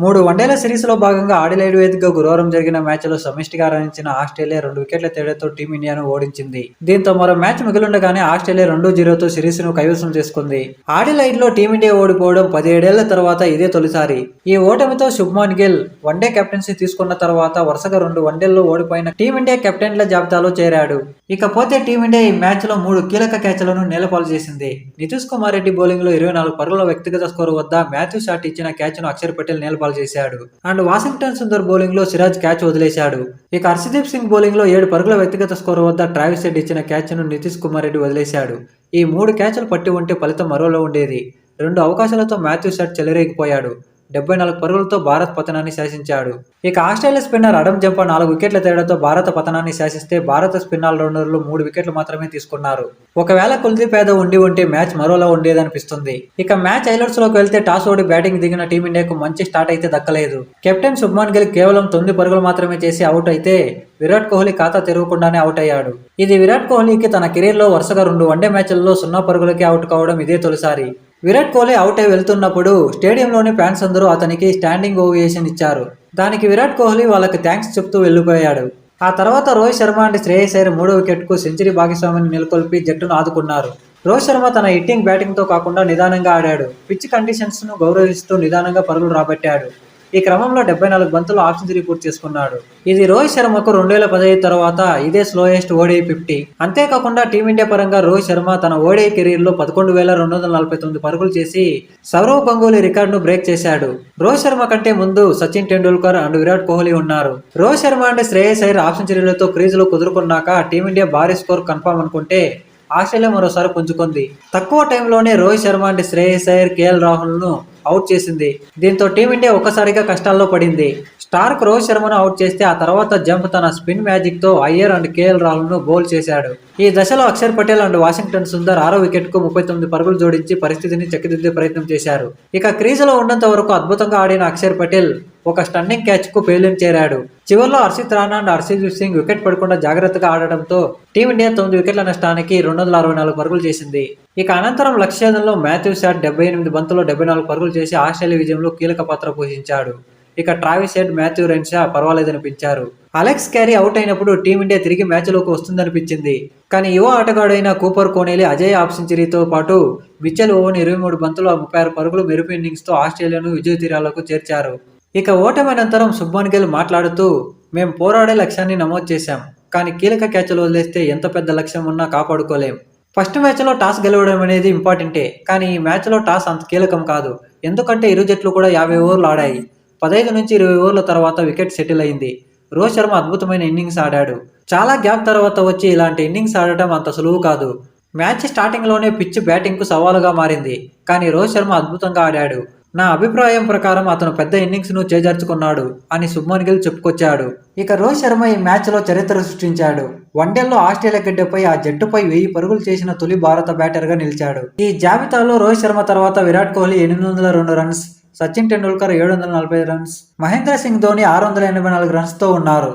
3 వన్డేల సిరీస్లో భాగంగా ఆడిలైడ్ వేదికగా గురువారం జరిగిన మ్యాచ్లో సమిష్టిగా రాణించిన ఆస్ట్రేలియా 2 వికెట్ల తేడాతో టీమిండియాను ఓడించింది. దీంతో మరో మ్యాచ్ మిగిలుండగానే ఆస్ట్రేలియా 2-0తో సిరీస్ను కైవసం చేసుకుంది. ఆడిలైడ్లో టీమిండియా ఓడిపోవడం 17 ఏళ్ల తర్వాత ఇదే తొలిసారి. ఈ ఓటమితో శుభ్మన్ గిల్ వన్డే కెప్టెన్సీ తీసుకున్న తర్వాత వరుసగా 2 వన్డేల్లో ఓడిపోయిన టీమిండియా కెప్టెన్ల జాబితాలో చేరాడు. ఇకపోతే టీమిండియా ఈ మ్యాచ్లో 3 కీలక క్యాచ్లను నేలపాలు చేసింది. నితీష్ కుమార్ రెడ్డి బౌలింగ్లో 24 పరుగుల వ్యక్తిగత స్కోరు వద్ద మాథ్యూ షాట్ ఇచ్చిన క్యాచ్ను అక్షర్ పటేల్ నేలపాలు చేశాడు. అండ్ వాషింగ్టన్ సుందర్ బౌలింగ్ లో సిరాజ్ క్యాచ్ వదిలేశాడు. ఇక హర్షదీప్ సింగ్ బౌలింగ్ లో 7 పరుగుల వ్యక్తిగత స్కోర్ వద్ద ట్రావిస్ హెడ్ ఇచ్చిన క్యాచ్ ను నితీష్ కుమార్ రెడ్డి వదిలేశాడు. ఈ 3 క్యాచ్లు పట్టి ఉంటే ఫలితం మరోలో ఉండేది. 2 అవకాశాలతో మాథ్యూ షాట్ చెలరేగిపోయాడు. 74 పరుగులతో భారత్ పతనాన్ని శాసించాడు. ఇక ఆస్ట్రేలియా స్పిన్నర్ అడమ్ జంపా 4 వికెట్ల తేడాతో భారత పతనాన్ని శాసిస్తే భారత స్పిన్ ఆల్రౌండర్లు 3 వికెట్లు మాత్రమే తీసుకున్నారు. ఒకవేళ కుల్దీప్ యాదవ్ ఉంటే మ్యాచ్ మరోలా ఉండేదనిపిస్తుంది. ఇక మ్యాచ్ హైలైట్స్ లోకి వెళ్తే టాస్ ఓడి బ్యాటింగ్ దిగిన టీమిండియాకు మంచి స్టార్ట్ అయితే దక్కలేదు. కెప్టెన్ శుభ్మన్ గిల్ కేవలం 9 పరుగులు మాత్రమే చేసి అవుట్ అయితే విరాట్ కోహ్లీ ఖాతా తెరవకుండానే అవుట్ అయ్యాడు. ఇది విరాట్ కోహ్లీకి తన కెరీర్ లో వరుసగా 2 వన్డే మ్యాచ్లలో 0 పరుగులకే అవుట్ కావడం ఇదే తొలిసారి. విరాట్ కోహ్లీ అవుట్ అయి వెళ్తున్నప్పుడు స్టేడియంలోని ఫ్యాన్స్ అందరూ అతనికి స్టాండింగ్ ఓవేషన్ ఇచ్చారు. దానికి విరాట్ కోహ్లీ వాళ్ళకి థ్యాంక్స్ చెప్తూ వెళ్లిపోయాడు. ఆ తర్వాత రోహిత్ శర్మ అండ్ శ్రేయస్ అయ్యర్ 3వ వికెట్కు సెంచరీ భాగస్వామిని నెలకొల్పి జట్టును ఆదుకున్నారు. రోహిత్ శర్మ తన హిట్టింగ్ బ్యాటింగ్తో కాకుండా నిదానంగా ఆడాడు. పిచ్ కండిషన్స్ ను గౌరవిస్తూ నిదానంగా పరుగులు రాబట్టాడు. ఈ క్రమంలో 74 బంతులు హాఫ్ సెంచరీ పూర్తి చేసుకున్నాడు. ఇది రోహిత్ శర్మకు 2015 తర్వాత ఇదే స్లోయెస్ట్ ఓడిఐ 50. అంతేకాకుండా టీమిండియా పరంగా రోహిత్ శర్మ తన ఓడిఐ కెరీర్ లో 11,249 పరుగులు చేసి సౌరవ్ గంగూలీ రికార్డును బ్రేక్ చేశాడు. రోహిత్ శర్మ కంటే ముందు సచిన్ టెండూల్కర్ అండ్ విరాట్ కోహ్లీ ఉన్నారు. రోహిత్ శర్మ అండ్ శ్రేయస్ అయ్యర్ హాఫ్ సెంచరీలతో క్రీజులో కుదురుకున్నాక టీమిండియా భారీ స్కోర్ కన్ఫర్మ్ అనుకుంటే ఆస్ట్రేలియా మరోసారి పుంజుకుంది. తక్కువ టైంలోనే రోహిత్ శర్మ అండ్ శ్రేయస్ అయ్యర్, కేఎల్ రాహుల్ ను అవుట్ చేసింది. దీంతో టీమిండియా ఒక్కసారిగా కష్టాల్లో పడింది. స్టార్క్ రోహిత్ శర్మను అవుట్ చేస్తే ఆ తర్వాత జంప్ తన స్పిన్ మ్యాజిక్ తో అయ్యర్ అండ్ కేఎల్ రాహుల్ ను బౌల్ చేశాడు. ఈ దశలో అక్షర్ పటేల్ అండ్ వాషింగ్టన్ సుందర్ 6వ వికెట్ కు 39 పరుగులు జోడించి పరిస్థితిని చక్కదిద్దే ప్రయత్నం చేశారు. ఇక క్రీజులో ఉన్నంత వరకు అద్భుతంగా ఆడిన అక్షర్ పటేల్ ఒక స్టన్నింగ్ క్యాచ్ కు పేలింగ్ చేరాడు. చివర్లో హర్షిత్ రాణా అండ్ హర్షదీప్ సింగ్ వికెట్ పడకుండా జాగ్రత్తగా ఆడడంతో టీమిండియా 9 వికెట్ల నష్టానికి 264 పరుగులు చేసింది. ఇక అనంతరం లక్ష్యాదంలో మాథ్యూ షాట్ 78 బంతుల్లో 74 పరుగులు చేసి ఆస్ట్రేలియా విజయంలో కీలక పాత్ర పోషించాడు. ఇక ట్రావిస్ హెడ్, మాథ్యూ రెన్షా పర్వాలేదనిపించారు. అలెక్స్ క్యారీ అవుట్ అయినప్పుడు టీమిండియా తిరిగి మ్యాచ్లోకి వస్తుందనిపించింది. కానీ యువ ఆటగాడైన కూపర్ కోనేలి అజయ్ హాఫ్ సెంచరీతో పాటు మిచెల్ ఓవెన్ 23 బంతుల్లో 36 పరుగులు మెరుపు ఇన్నింగ్స్తో ఆస్ట్రేలియాను విజయ తీరాలకు చేర్చారు. ఇక ఓటమి అనంతరం శుభ్మన్ గిల్ మాట్లాడుతూ, మేం పోరాడే లక్ష్యాన్ని నమోదు చేశాం. కానీ కీలక క్యాచ్లు వదిలేస్తే ఎంత పెద్ద లక్ష్యం ఉన్నా కాపాడుకోలేం. ఫస్ట్ మ్యాచ్లో టాస్ గెలవడం అనేది ఇంపార్టెంటే, కానీ ఈ మ్యాచ్లో టాస్ అంత కీలకం కాదు. ఎందుకంటే ఇరు జట్లు కూడా 50 ఓవర్లు ఆడాయి. 15 నుంచి 20 ఓవర్ల తర్వాత వికెట్ సెటిల్ అయింది. రోహిత్ శర్మ అద్భుతమైన ఇన్నింగ్స్ ఆడాడు. చాలా గ్యాప్ తర్వాత వచ్చి ఇలాంటి ఇన్నింగ్స్ ఆడటం అంత సులువు కాదు. మ్యాచ్ స్టార్టింగ్ లోనే పిచ్ బ్యాటింగ్ కు సవాలుగా మారింది. కానీ రోహిత్ శర్మ అద్భుతంగా ఆడాడు. నా అభిప్రాయం ప్రకారం అతను పెద్ద ఇన్నింగ్స్ ను చేజార్చుకున్నాడు అని శుభ్మన్ గిల్ చెప్పుకొచ్చాడు. ఇక రోహిత్ శర్మ ఈ మ్యాచ్ లో చరిత్ర సృష్టించాడు. వన్డేల్లో ఆస్ట్రేలియా గడ్డపై ఆ జట్టుపై 1000 పరుగులు చేసిన తొలి భారత బ్యాటర్ గా నిలిచాడు. ఈ జాబితాలో రోహిత్ శర్మ తర్వాత Virat Kohli 802 runs, Sachin Tendulkar 745 runs, Mahendra Singh Dhoni 684 runs తో ఉన్నారు.